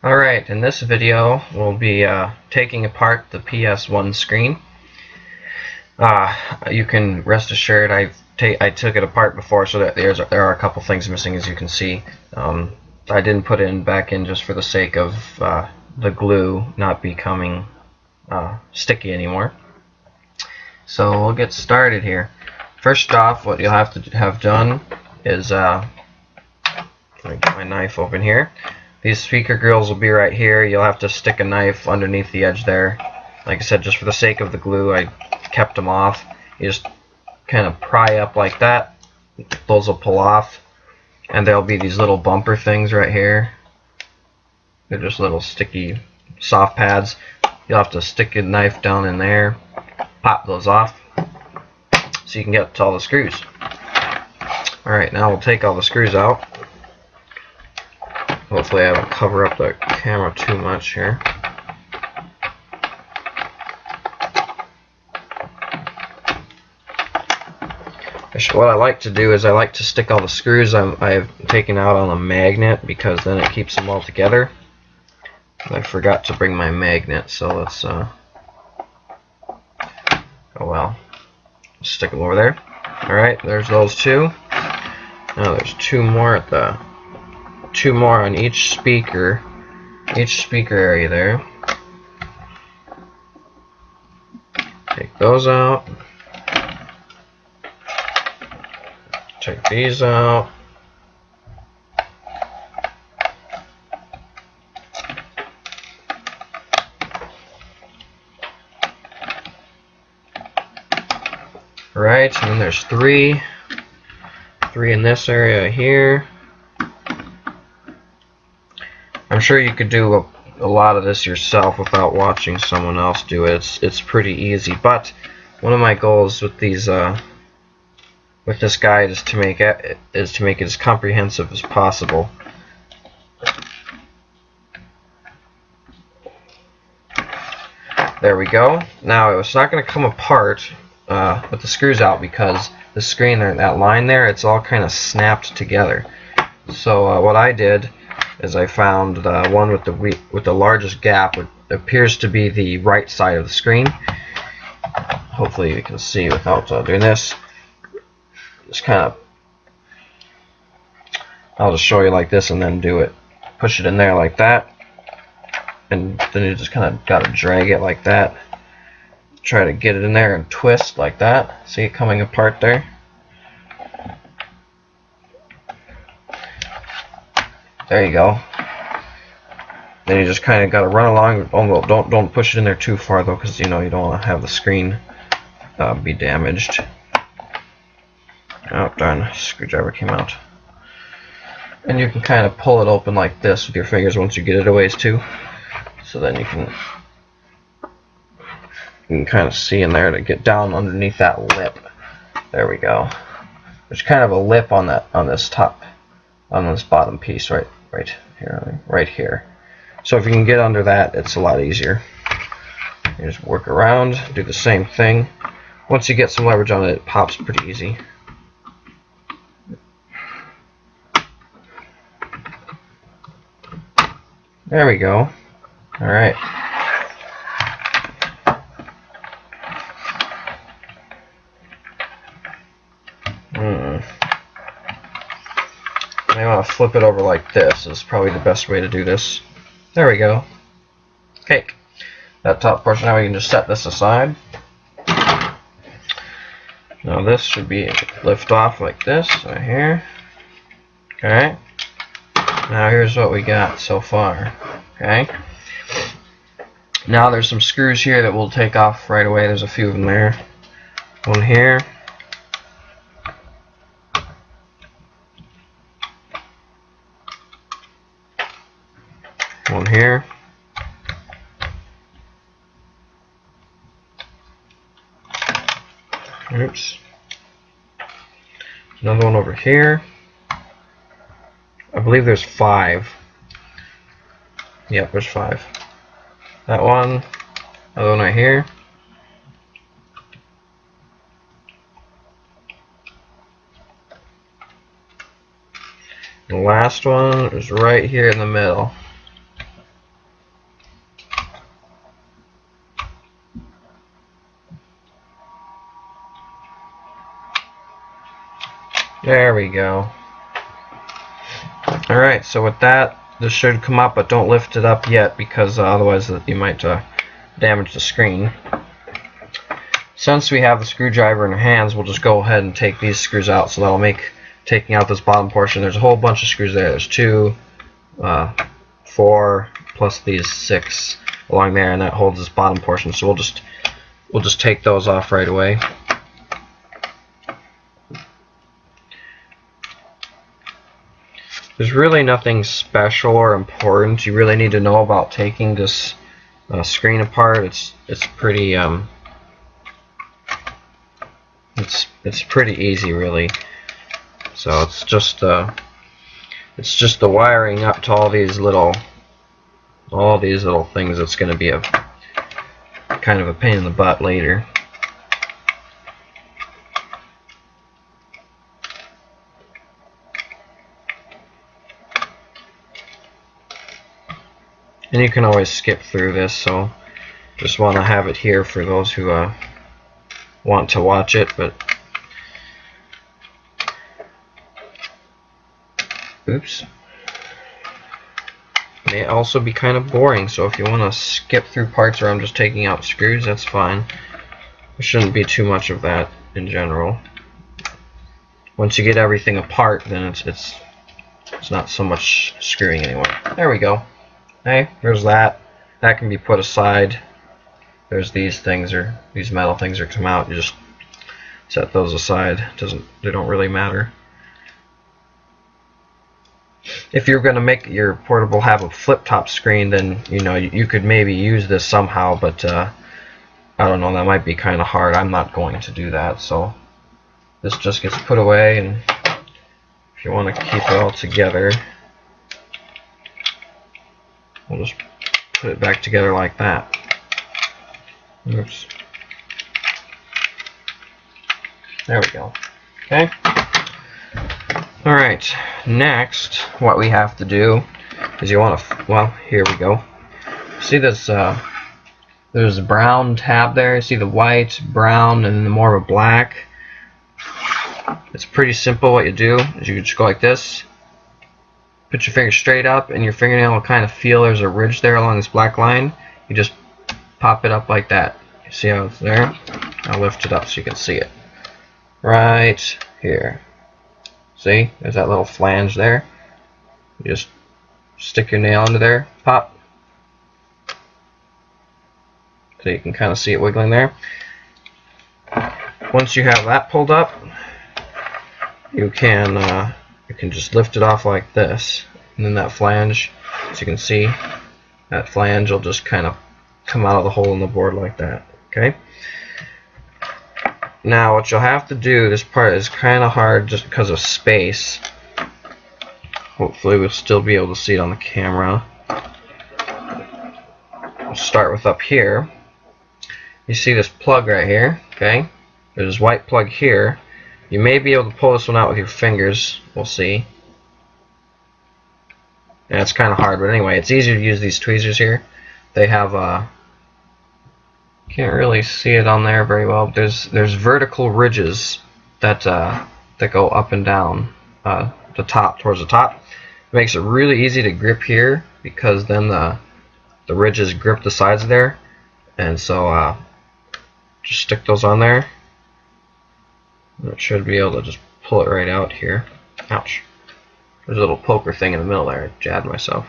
Alright, in this video we'll be taking apart the PSOne screen. You can rest assured I took it apart before, so that there are a couple things missing, as you can see. I didn't put it back in just for the sake of the glue not becoming sticky anymore. So we'll get started here. First off, what you'll have to have done is let me get my knife open here. These speaker grills will be right here. You'll have to stick a knife underneath the edge there. Like I said, just for the sake of the glue, I kept them off. You just kind of pry up like that. Those will pull off. And there'll be these little bumper things right here. They're just little sticky soft pads. You'll have to stick a knife down in there, pop those off, so you can get to all the screws. Alright, now we'll take all the screws out. Hopefully I don't cover up the camera too much here. What I like to do is I like to stick all the screws I've taken out on a magnet, because then it keeps them all together. I forgot to bring my magnet, so let's oh well, stick them over there. Alright, there's those two. Now there's two more on each speaker area there. Take those out. Take these out. Right, and then there's three in this area here. I'm sure you could do a lot of this yourself without watching someone else do it. It's pretty easy, but one of my goals with these with this guide is to make it as comprehensive as possible. There we go. Now it's not going to come apart with the screws out, because the screen there, that line there, it's all kind of snapped together. So what I did is I found the one with the largest gap, which appears to be the right side of the screen. Hopefully you can see without doing this. Just kind of, I'll just show you like this and then do it. Push it in there like that, and then you just kind of got to drag it like that. Try to get it in there and twist like that. See it coming apart there? There you go. Then you just kind of got to run along. Oh, don't push it in there too far though, because you know you don't want to have the screen be damaged. Oh darn, screwdriver came out. And you can kind of pull it open like this with your fingers once you get it a ways too. So then you can kind of see in there to get down underneath that lip. There we go. There's kind of a lip on this bottom piece right here. So if you can get under that, it's a lot easier. You just work around, do the same thing. Once you get some leverage on it, it pops pretty easy. There we go. Alright. I want to flip it over like this. Is probably the best way to do this. There we go. Okay. That top portion, now we can just set this aside. Now this should be lift off like this right here. Okay. Now here's what we got so far. Okay. Now there's some screws here that we'll take off right away. There's a few of them there. One here. One here. Oops. Another one over here. I believe there's 5. Yep, there's 5. That one. Another one right here. The last one is right here in the middle. There we go. Alright, so with that, this should come up, but don't lift it up yet because otherwise you might damage the screen. Since we have the screwdriver in our hands, we'll just go ahead and take these screws out, so that'll make taking out this bottom portion. There's a whole bunch of screws there. There's 2, 4, plus these 6 along there, and that holds this bottom portion. So we'll just take those off right away. There's really nothing special or important you really need to know about taking this screen apart. It's pretty it's pretty easy, really. So it's just the wiring up to all these little things that's going to be a kind of a pain in the butt later. And you can always skip through this, so just want to have it here for those who want to watch it. But oops, may also be kind of boring, so if you want to skip through parts where I'm just taking out screws, that's fine. There shouldn't be too much of that in general. Once you get everything apart, then it's not so much screwing anymore. There we go. Okay, there's that. That can be put aside. There's these things, or these metal things that come out. You just set those aside. They don't really matter. If you're going to make your portable have a flip-top screen, then you could maybe use this somehow, but I don't know, that might be kind of hard. I'm not going to do that, so this just gets put away, and if you want to keep it all together, we'll just put it back together like that. Oops. There we go. Okay. Alright, next what we have to do is you want to, well, here we go. See this, there's a brown tab there. You see the white, brown, and then more of a black. It's pretty simple. What you do is you just go like this, put your finger straight up, and your fingernail will kind of feel there's a ridge there along this black line. You just pop it up like that. You see how it's there? I'll lift it up so you can see it. Right here. See? There's that little flange there. You just stick your nail into there, pop. So you can kind of see it wiggling there. Once you have that pulled up, you can just lift it off like this, and then that flange, as you can see, that flange will just kind of come out of the hole in the board like that. Okay. Now what you'll have to do, this part is kind of hard just because of space. Hopefully we'll still be able to see it on the camera. We'll start with up here. You see this plug right here, okay? There's this white plug here. You may be able to pull this one out with your fingers. We'll see. And it's kind of hard, but anyway, it's easier to use these tweezers here. They have can't really see it on there very well. There's vertical ridges that go up and down the top, towards the top. It makes it really easy to grip here because then the ridges grip the sides there, and so just stick those on there. It should be able to just pull it right out here. Ouch. There's a little poker thing in the middle there. I jabbed myself.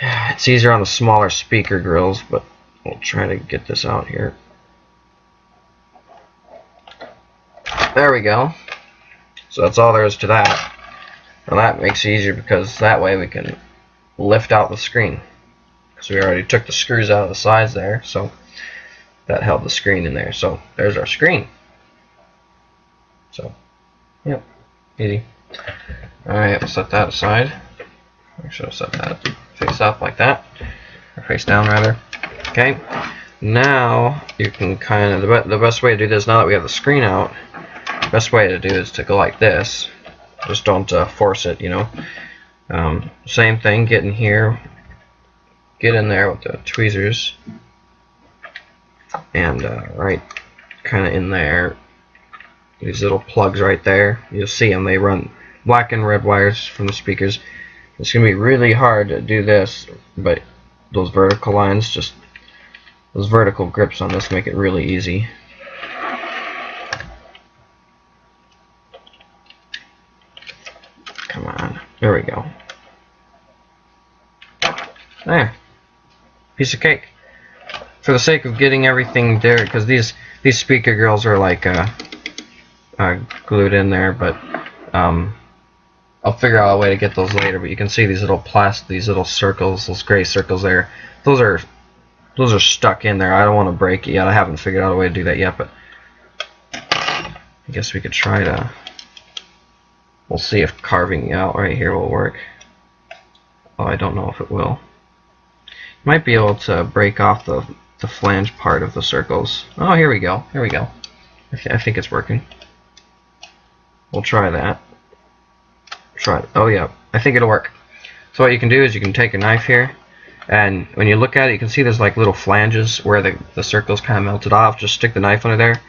It's easier on the smaller speaker grills, but we'll try to get this out here. There we go. So that's all there is to that. Now that makes it easier because that way we can lift out the screen. Because we already took the screws out of the sides there, so that held the screen in there. So there's our screen. So, yep, easy. Alright, we'll set that aside. Make sure to set that face up like that, or face down rather. Okay, now you can kind of, the best way to do this, now that we have the screen out, the best way to do is to go like this. Just don't force it, Same thing, get in here, get in there with the tweezers, and right kind of in there, these little plugs right there, you'll see them, they run black and red wires from the speakers. It's going to be really hard to do this, but those vertical lines, just those vertical grips on this make it really easy. Come on, there we go. There, piece of cake. For the sake of getting everything there, because these speaker grills are like glued in there, but I'll figure out a way to get those later. But you can see these little circles, those gray circles there. Those are stuck in there. I don't want to break it yet. I haven't figured out a way to do that yet, but I guess we could try to. We'll see if carving out right here will work. Oh, I don't know if it will. Might be able to break off the flange part of the circles. Oh, here we go. Here we go. I think it's working. We'll try that. Try it. Oh yeah, I think it'll work. So what you can do is you can take a knife here, and when you look at it, you can see there's like little flanges where the circles kind of melted off. Just stick the knife under there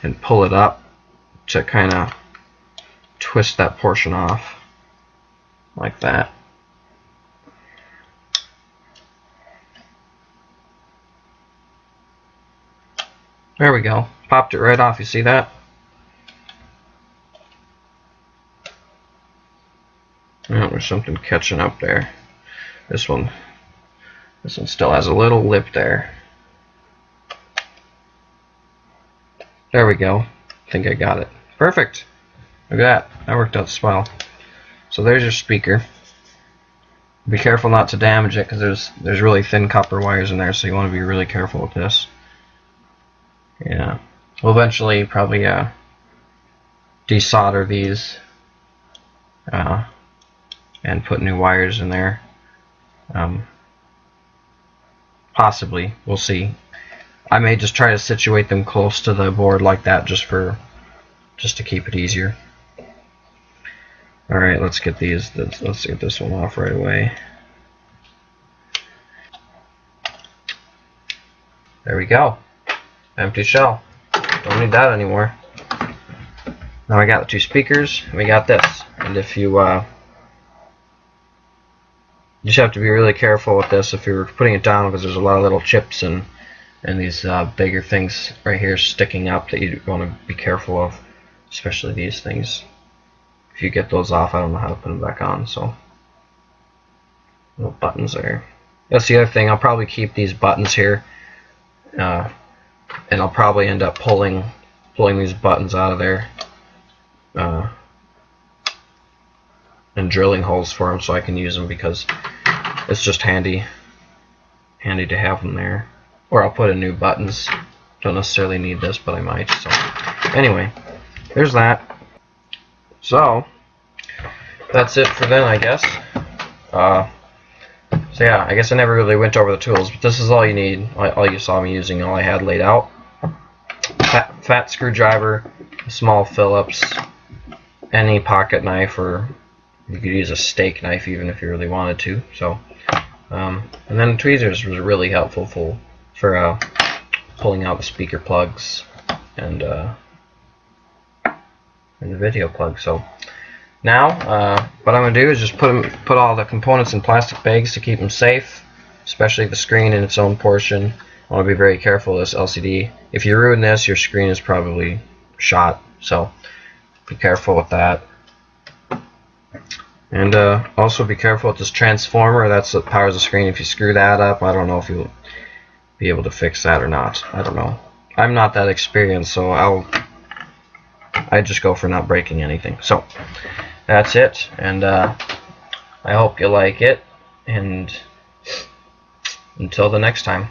and pull it up to kind of twist that portion off like that. There we go. Popped it right off. You see that? Oh, there's something catching up there. This one still has a little lip there. There we go. I think I got it. Perfect. Look at that. That worked out swell. So there's your speaker. Be careful not to damage it, because there's really thin copper wires in there, so you want to be really careful with this. Yeah. We'll eventually probably desolder these and put new wires in there. Possibly. We'll see. I may just try to situate them close to the board like that, just to keep it easier. Alright, let's get this one off right away. There we go. Empty shell. Don't need that anymore. Now we got the two speakers, and we got this. And if you just have to be really careful with this if you're putting it down, because there's a lot of little chips and these bigger things right here sticking up that you want to be careful of, especially these things. If you get those off, I don't know how to put them back on. So little buttons there. That's the other thing. I'll probably keep these buttons here. And I'll probably end up pulling these buttons out of there and drilling holes for them so I can use them, because it's just handy to have them there. Or I'll put in new buttons. Don't necessarily need this, but I might. So anyway, there's that. So that's it for then, I guess. So yeah, I guess I never really went over the tools, but this is all you need. All you saw me using, all I had laid out. Fat screwdriver, a small Phillips, any pocket knife, or you could use a steak knife even if you really wanted to. So, and then tweezers was really helpful for pulling out the speaker plugs and the video plug. So now, what I'm going to do is just put all the components in plastic bags to keep them safe, especially the screen in its own portion. I want to be very careful with this LCD. If you ruin this, your screen is probably shot, so be careful with that. And also be careful with this transformer. That's what powers the screen. If you screw that up, I don't know if you'll be able to fix that or not. I don't know. I'm not that experienced, so I just go for not breaking anything. So that's it, and I hope you like it, and until the next time.